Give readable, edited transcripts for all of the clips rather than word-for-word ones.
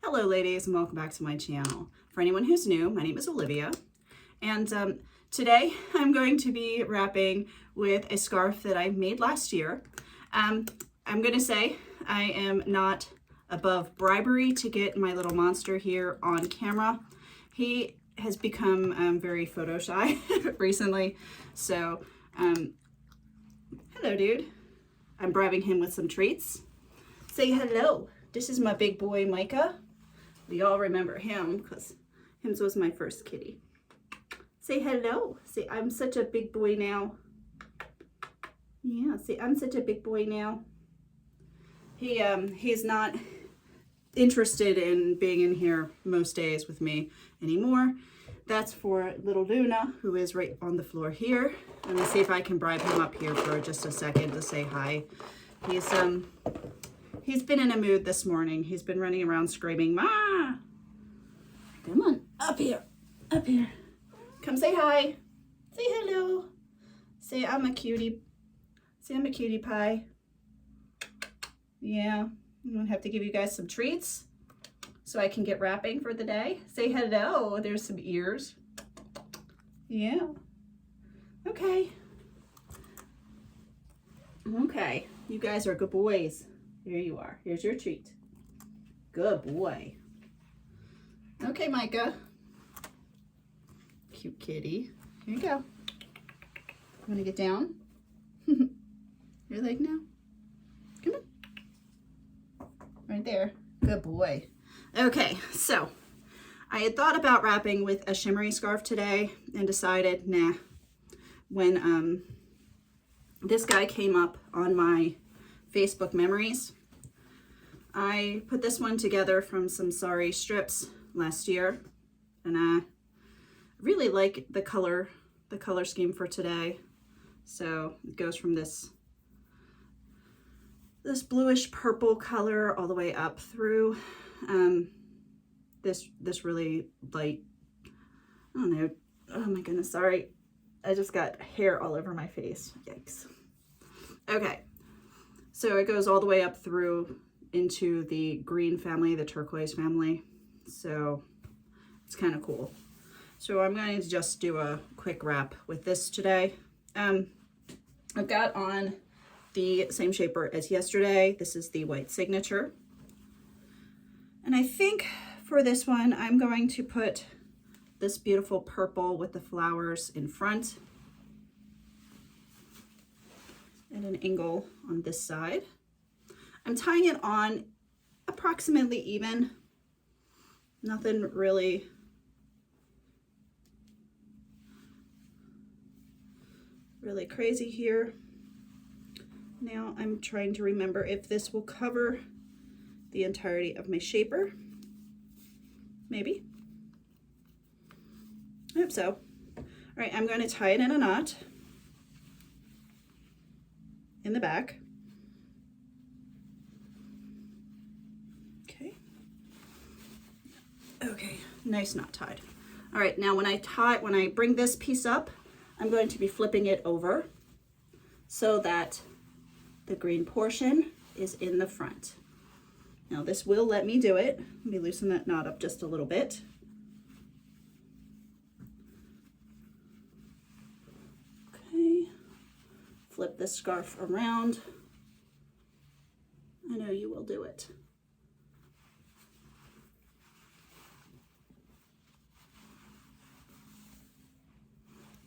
Hello ladies and welcome back to my channel. For anyone who's new, my name is Olivia and today I'm going to be wrapping with a scarf that I made last year. I'm going to say I am not above bribery to get my little monster here on camera. He has become very photo shy recently, so hello dude. I'm bribing him with some treats. Say hello. This is my big boy Micah. We all remember him because him was my first kitty. Say hello. Say I'm such a big boy now. Yeah, say I'm such a big boy now. He's not interested in being in here most days with me anymore. That's for little Luna, who is right on the floor here. Let me see if I can bribe him up here for just a second to say hi. He's been in a mood this morning. He's been running around screaming, "Ma!" Come on, up here, up here. Come say hi. Say hello. Say I'm a cutie. Say I'm a cutie pie. Yeah, I'm gonna have to give you guys some treats so I can get wrapping for the day. Say hello. There's some ears. Yeah. Okay. Okay. You guys are good boys. Here you are. Here's your treat. Good boy. Okay, Micah. Cute kitty. Here you go. Want to get down? Your leg now? Come on. Right there. Good boy. Okay, so I had thought about wrapping with a shimmery scarf today and decided, nah. When this guy came up on my Facebook memories, I put this one together from some Sari strips last year, and I really like the color scheme for today. So it goes from this bluish purple color all the way up through this really light, I don't know, oh my goodness, sorry, I just got hair all over my face, yikes. Okay, so it goes all the way up through into the green family, the turquoise family. So it's kind of cool. So I'm going to just do a quick wrap with this today. I've got on the same shaper as yesterday. This is the white signature. And I think for this one, I'm going to put this beautiful purple with the flowers in front and an angle on this side. I'm tying it on approximately even. Nothing really crazy here. Now I'm trying to remember if this will cover the entirety of my shaper. Maybe. I hope so. All right, I'm going to tie it in a knot in the back. Okay, nice knot tied. All right, now when I bring this piece up, I'm going to be flipping it over so that the green portion is in the front. Now this will let me do it. Let me loosen that knot up just a little bit. Okay, flip this scarf around. I know you will do it.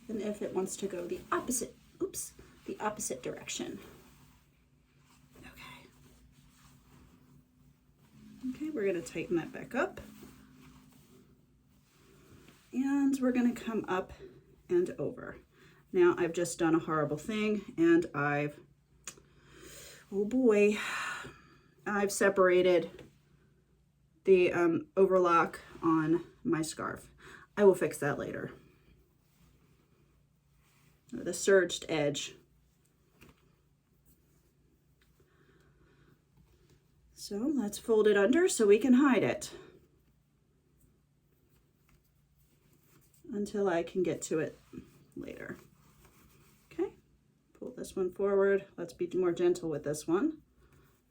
And if it wants to go the opposite, the opposite direction. Okay, we're going to tighten that back up. And we're going to come up and over. Now I've just done a horrible thing and oh boy, I've separated the overlock on my scarf. I will fix that later. The serged edge. So let's fold it under so we can hide it until I can get to it later. Okay, pull this one forward. Let's be more gentle with this one.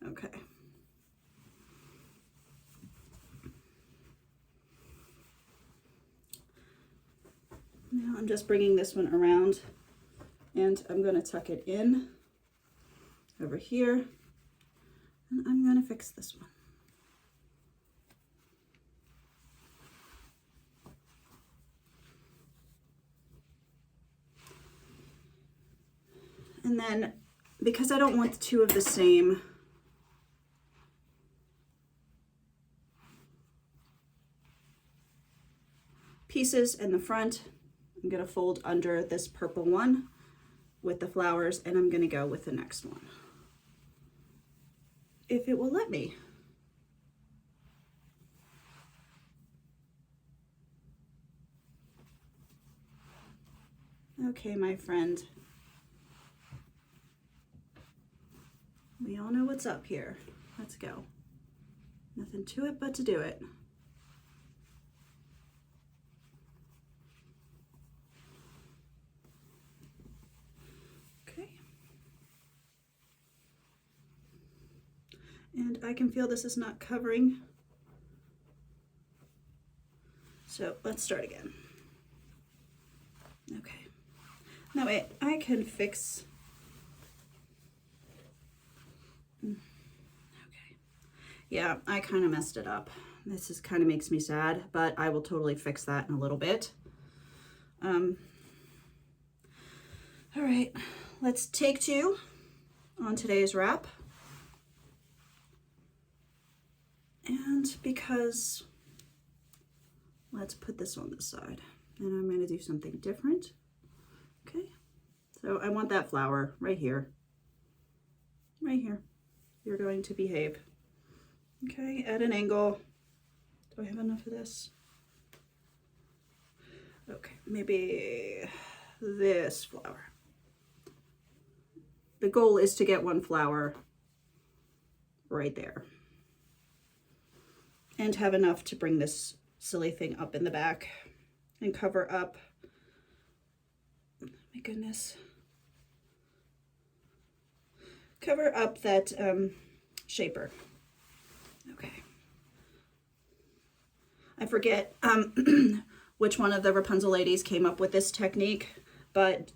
Okay. I'm just bringing this one around and I'm going to tuck it in over here, and I'm going to fix this one. And then, because I don't want two of the same pieces in the front, I'm going to fold under this purple one with the flowers, and I'm going to go with the next one, if it will let me. Okay, my friend. We all know what's up here. Let's go. Nothing to it but to do it. Okay. And I can feel this is not covering. So let's start again. Okay. That way I can fix. Okay. Yeah, I kind of messed it up. This is kind of makes me sad, but I will totally fix that in a little bit. All right, let's take two on today's wrap. And because, let's put this on this side, and I'm going to do something different. Okay, so I want that flower right here. Right here. You're going to behave. Okay, at an angle. Do I have enough of this? Okay, maybe this flower. The goal is to get one flower right there. And have enough to bring this silly thing up in the back and cover up. My goodness. Cover up that shaper. Okay. I forget which one of the Rapunzel ladies came up with this technique, but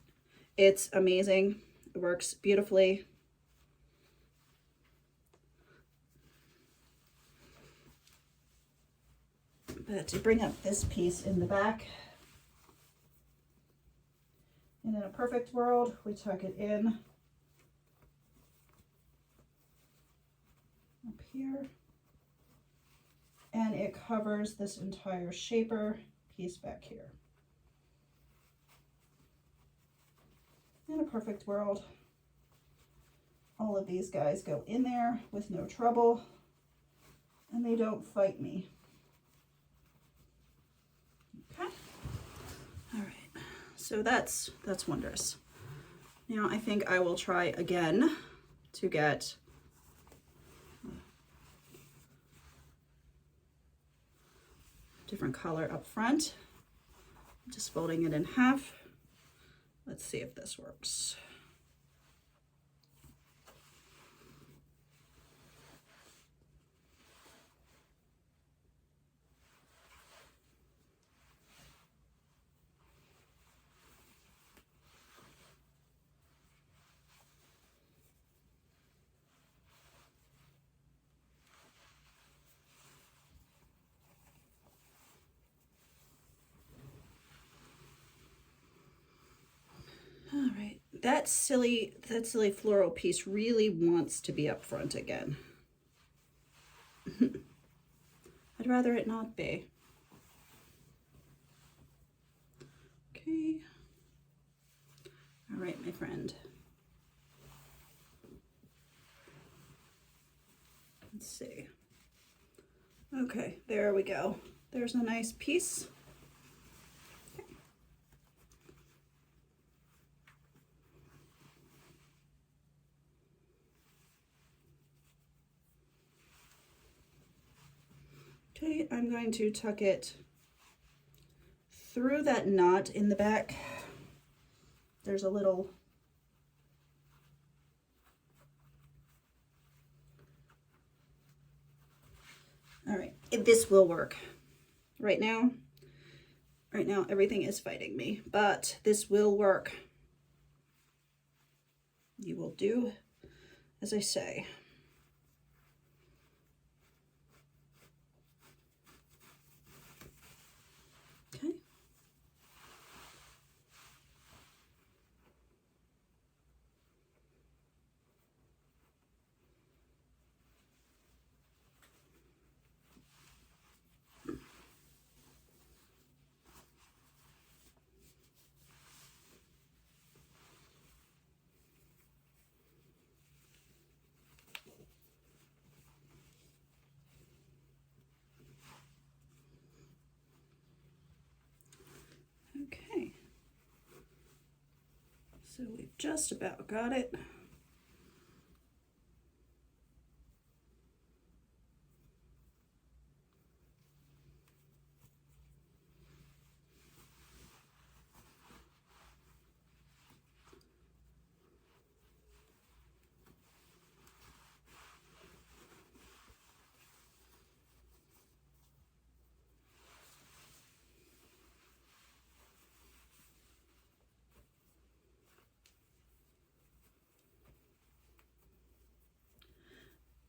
it's amazing. It works beautifully. But to bring up this piece in the back, and in a perfect world, we tuck it in up here, and it covers this entire shaper piece back here. In a perfect world, all of these guys go in there with no trouble, and they don't fight me. Okay. All right. So that's wondrous. Now I think I will try again to get different color up front. I'm just folding it in half. Let's see if this works. All right, that silly floral piece really wants to be up front again. I'd rather it not be. Okay. All right, my friend. Let's see. Okay, there we go. There's a nice piece. Okay, I'm going to tuck it through that knot in the back. There's a little all right, this will work. Right now, Right now, everything is fighting me, but this will work. You will do as I say. Okay. Okay, so we've just about got it.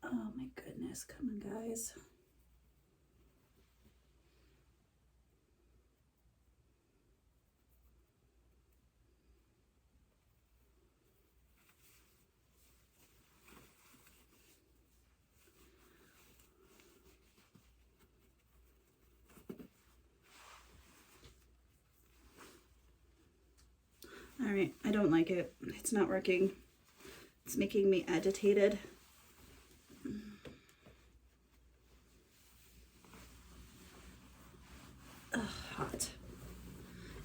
Oh my goodness, come on guys. All right, I don't like it. It's not working. It's making me agitated. Ugh, hot.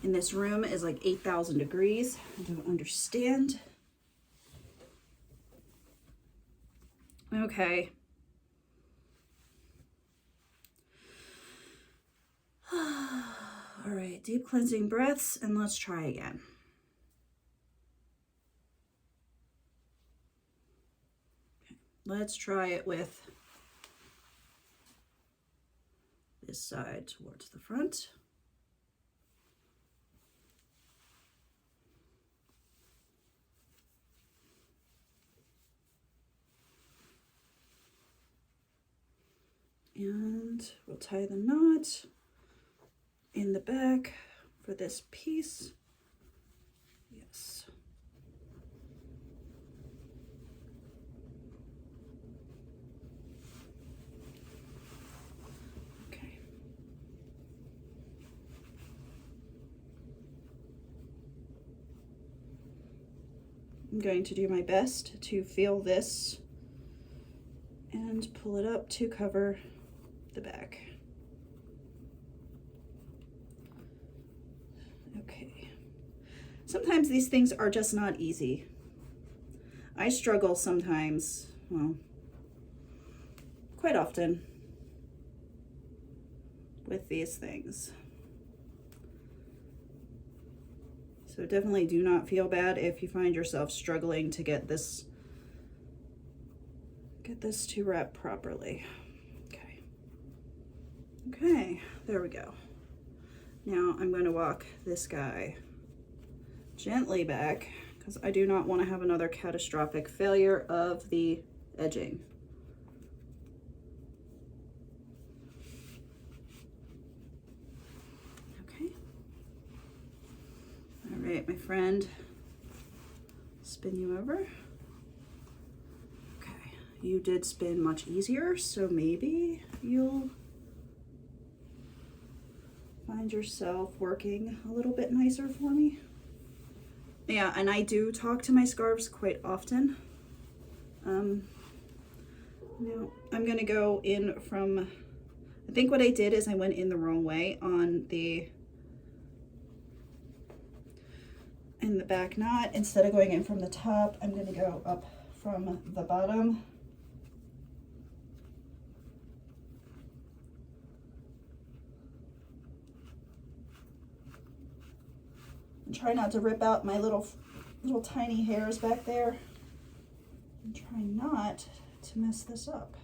And this room is like 8,000 degrees. I don't understand. Okay. All right, deep cleansing breaths, and let's try again. Okay, let's try it with this side towards the front. And we'll tie the knot in the back for this piece. Yes. Okay. I'm going to do my best to feel this and pull it up to cover the back. Okay. Sometimes these things are just not easy. I struggle sometimes, well, quite often with these things. So definitely do not feel bad if you find yourself struggling to get this to wrap properly. Okay. Okay, there we go. Now I'm going to walk this guy gently back because I do not want to have another catastrophic failure of the edging. Okay. All right, my friend, spin you over. Okay, you did spin much easier, so maybe you'll find yourself working a little bit nicer for me. Yeah, and I do talk to my scarves quite often. Now I'm gonna go in from, I think what I did is I went in the wrong way on the back knot. Instead of going in from the top, I'm gonna go up from the bottom. And try not to rip out my little tiny hairs back there. And try not to mess this up.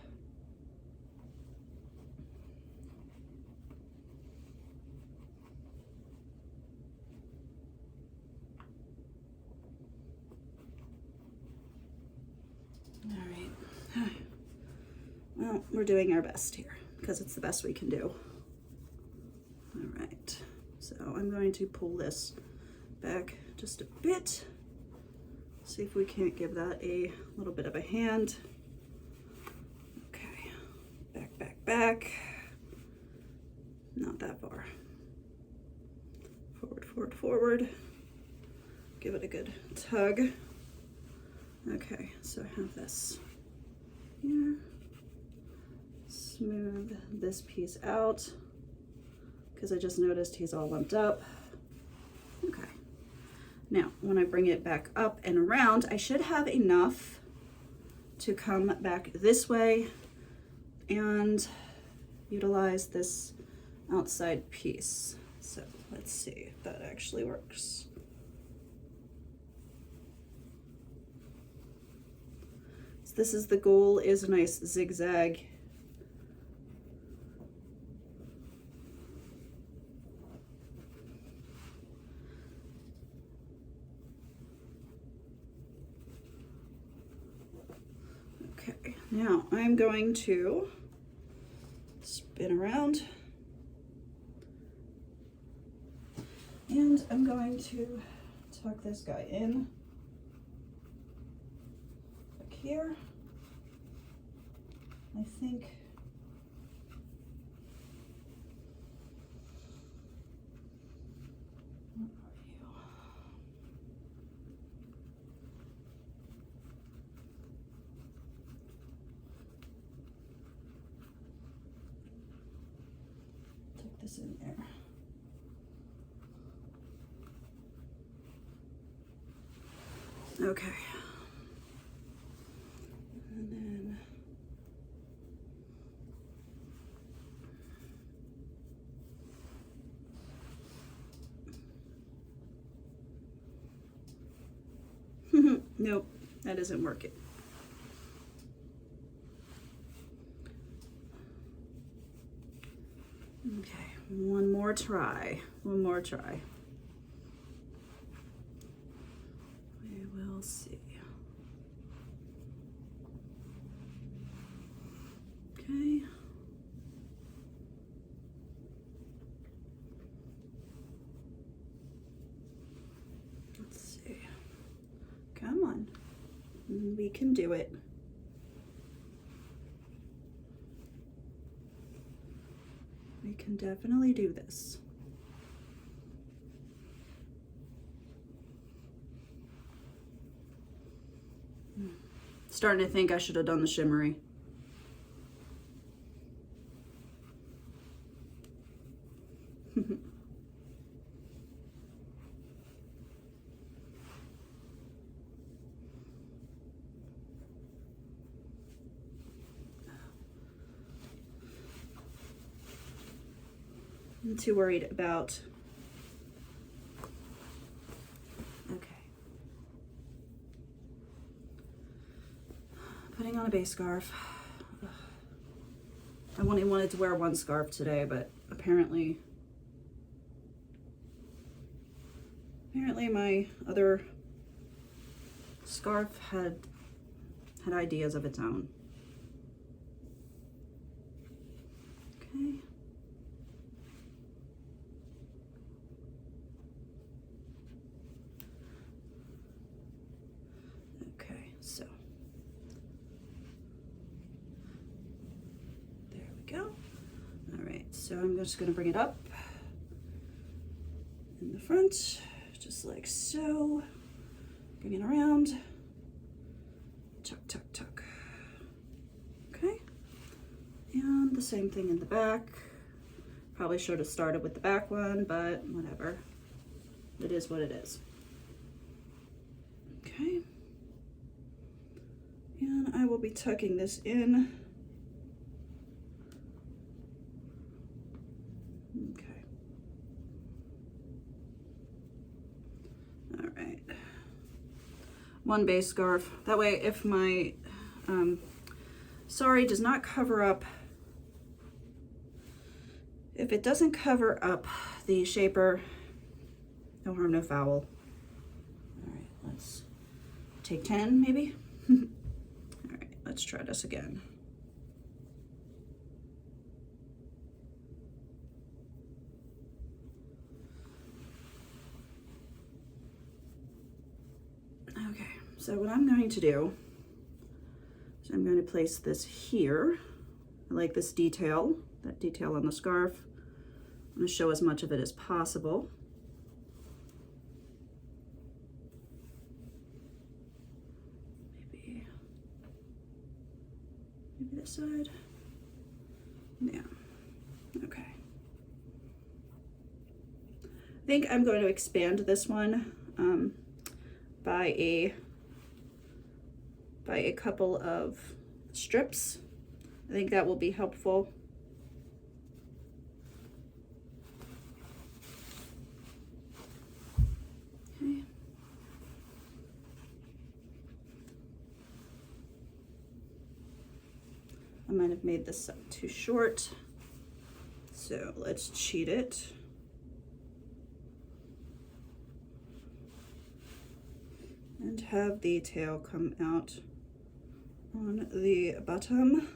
Well, we're doing our best here because it's the best we can do. All right, so I'm going to pull this back just a bit. See if we can't give that a little bit of a hand. Okay, back, back, back. Not that far. Forward, forward, forward. Give it a good tug. Okay, so I have this here. Smooth this piece out because I just noticed he's all lumped up. Okay. Now, when I bring it back up and around, I should have enough to come back this way and utilize this outside piece. So let's see if that actually works. So this is the goal, is a nice zigzag. Okay, now I'm going to spin around and I'm going to tuck this guy in back here. I think what are you? Tuck this in there. Okay. And then nope, that isn't working. Okay, one more try. One more try. We will see. Okay. Let's see. Come on. We can do it. We can definitely do this. Starting to think I should have done the shimmery. I'm too worried about, okay. Putting on a base scarf. I only wanted to wear one scarf today, but apparently my other scarf had ideas of its own. Okay. Okay, so there we go. All right, so I'm just gonna bring it up in the front, just like so. Bring it around, tuck, tuck, tuck. Okay, and the same thing in the back. Probably should have started with the back one, but whatever. It is what it is. Okay, and I will be tucking this in. Okay. All right. One base scarf. That way, if my sari does not cover up, if it doesn't cover up the shaper, no harm, no foul. All right, let's take 10 maybe. All right, let's try this again. So what I'm going to do is I'm going to place this here. I like this detail, that detail on the scarf. I'm going to show as much of it as possible. Maybe this side. Yeah, okay. I think I'm going to expand this one by a couple of strips. I think that will be helpful. Okay. I might have made this too short, so let's cheat it. And have the tail come out on the bottom.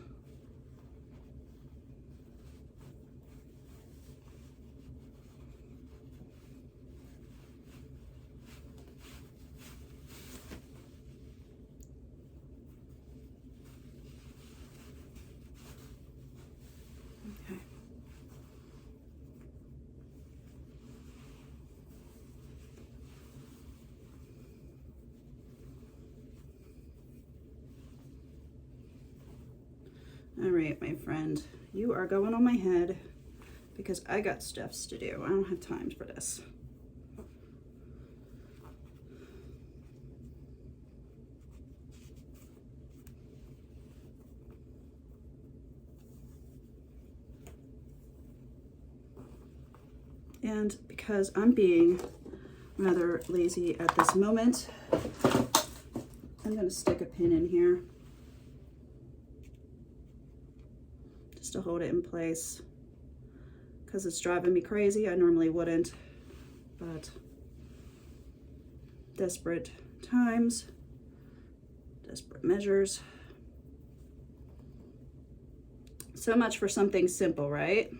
Okay. All right, my friend, you are going on my head because I got stuffs to do. I don't have time for this. And because I'm being rather lazy at this moment, I'm going to stick a pin in here just to hold it in place because it's driving me crazy. I normally wouldn't, but desperate times, desperate measures. So much for something simple, right?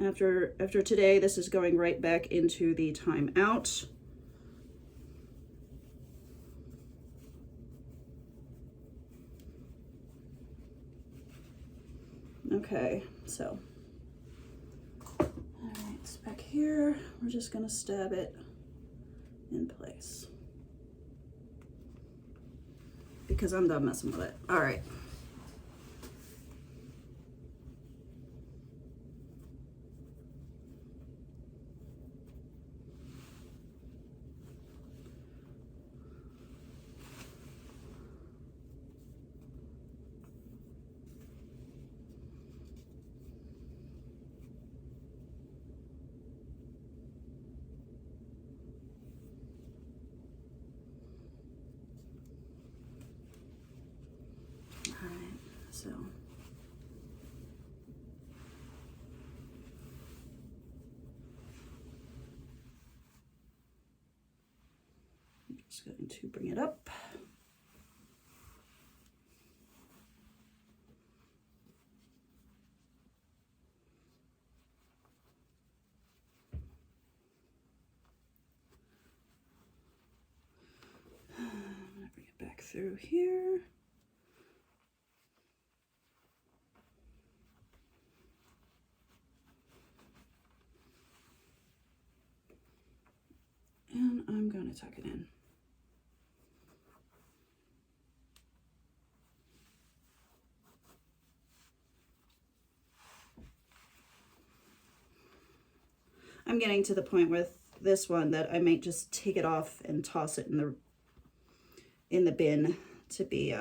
After today, this is going right back into the timeout. Okay, so, all right, it's back here. We're just gonna stab it in place because I'm done messing with it. All right. So I'm just going to bring it up. I'm going to bring it back through here. And I'm going to tuck it in. I'm getting to the point with this one that I might just take it off and toss it in the bin to be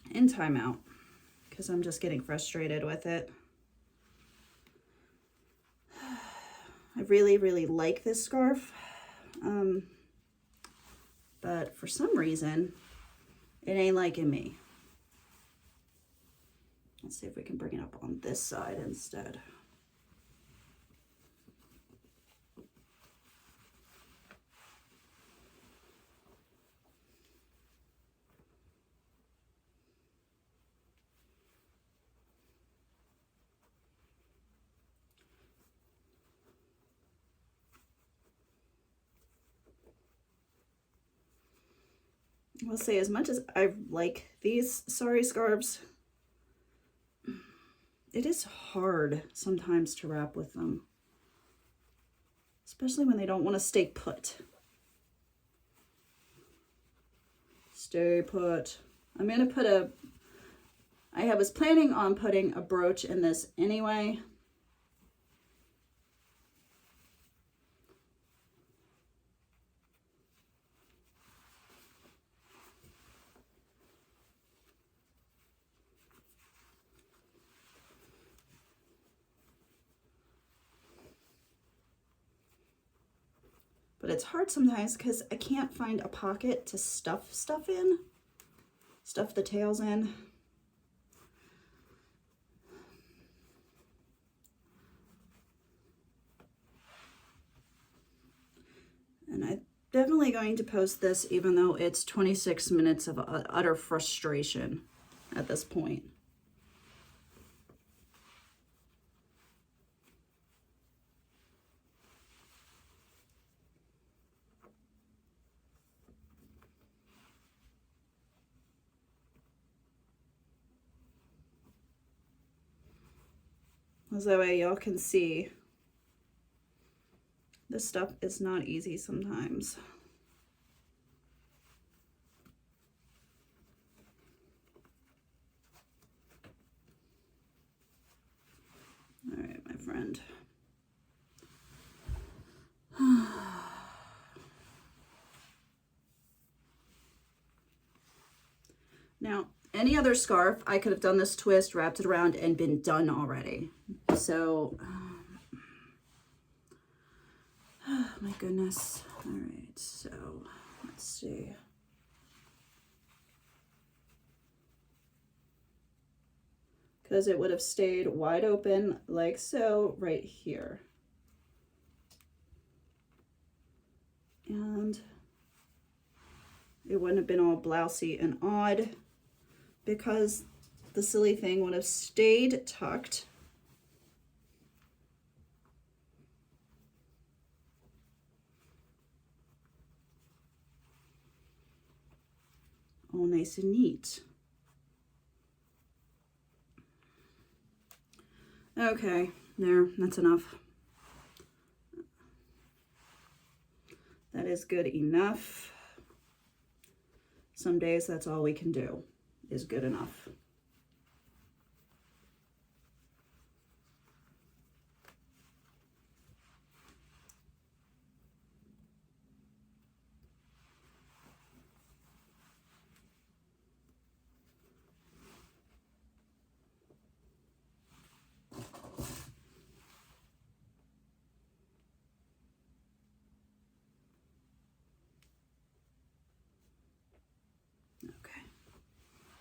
in timeout because I'm just getting frustrated with it. I really, really like this scarf, but for some reason, it ain't liking me. Let's see if we can bring it up on this side instead. I will say, as much as I like these sari scarves, it is hard sometimes to wrap with them, especially when they don't want to stay put. Stay put. I'm going to put I was planning on putting a brooch in this anyway. But it's hard sometimes because I can't find a pocket to stuff stuff in. Stuff the tails in. And I'm definitely going to post this even though it's 26 minutes of utter frustration at this point. That way y'all can see this stuff is not easy sometimes. All right, my friend. Now, any other scarf, I could have done this twist, wrapped it around, and been done already. So, oh my goodness. All right, so let's see. Because it would have stayed wide open like so right here. And it wouldn't have been all blousy and odd because the silly thing would have stayed tucked. All nice and neat. Okay, there, that's enough. That is good enough. Some days that's all we can do is good enough.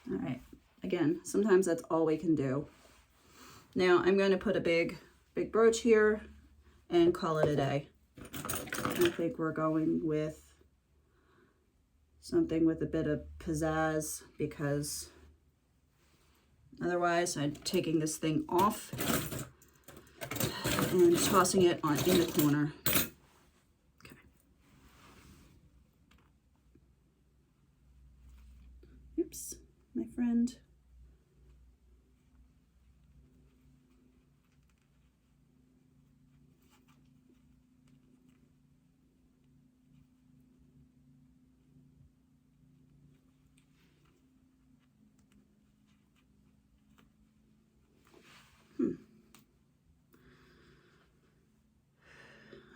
All right, again, sometimes that's all we can do. Now I'm going to put a big brooch here and call it a day. I think we're going with something with a bit of pizzazz because otherwise I'm taking this thing off and tossing it on in the corner. Okay. Oops. My friend.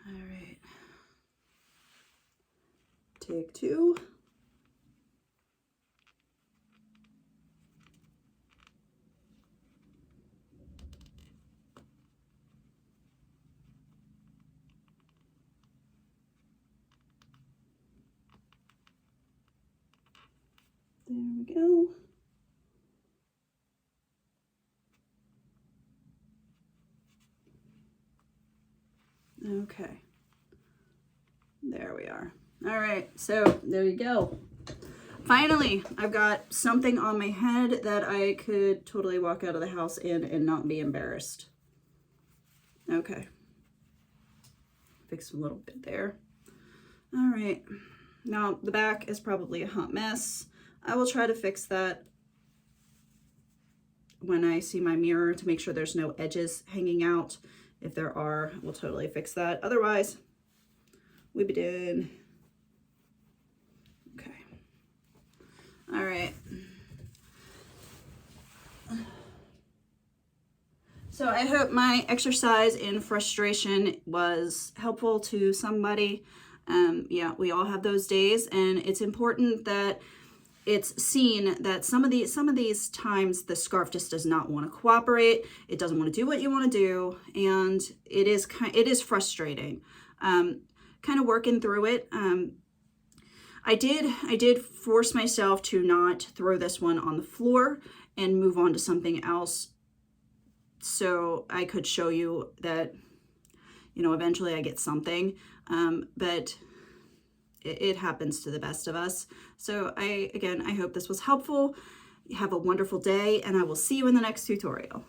All right. Take two. There we go. Okay. There we are. All right, so there you go. Finally, I've got something on my head that I could totally walk out of the house in and not be embarrassed. Okay. Fix a little bit there. All right. Now the back is probably a hot mess. I will try to fix that when I see my mirror to make sure there's no edges hanging out. If there are, we'll totally fix that. Otherwise, we be done. Okay. All right. So I hope my exercise in frustration was helpful to somebody. Yeah, we all have those days, and it's important that it's seen that some of these times the scarf just does not want to cooperate. It doesn't want to do what you want to do, and it is frustrating. Kind of working through it. I did force myself to not throw this one on the floor and move on to something else, so I could show you that, you know, eventually I get something. But it happens to the best of us. So I hope this was helpful. Have a wonderful day, and I will see you in the next tutorial.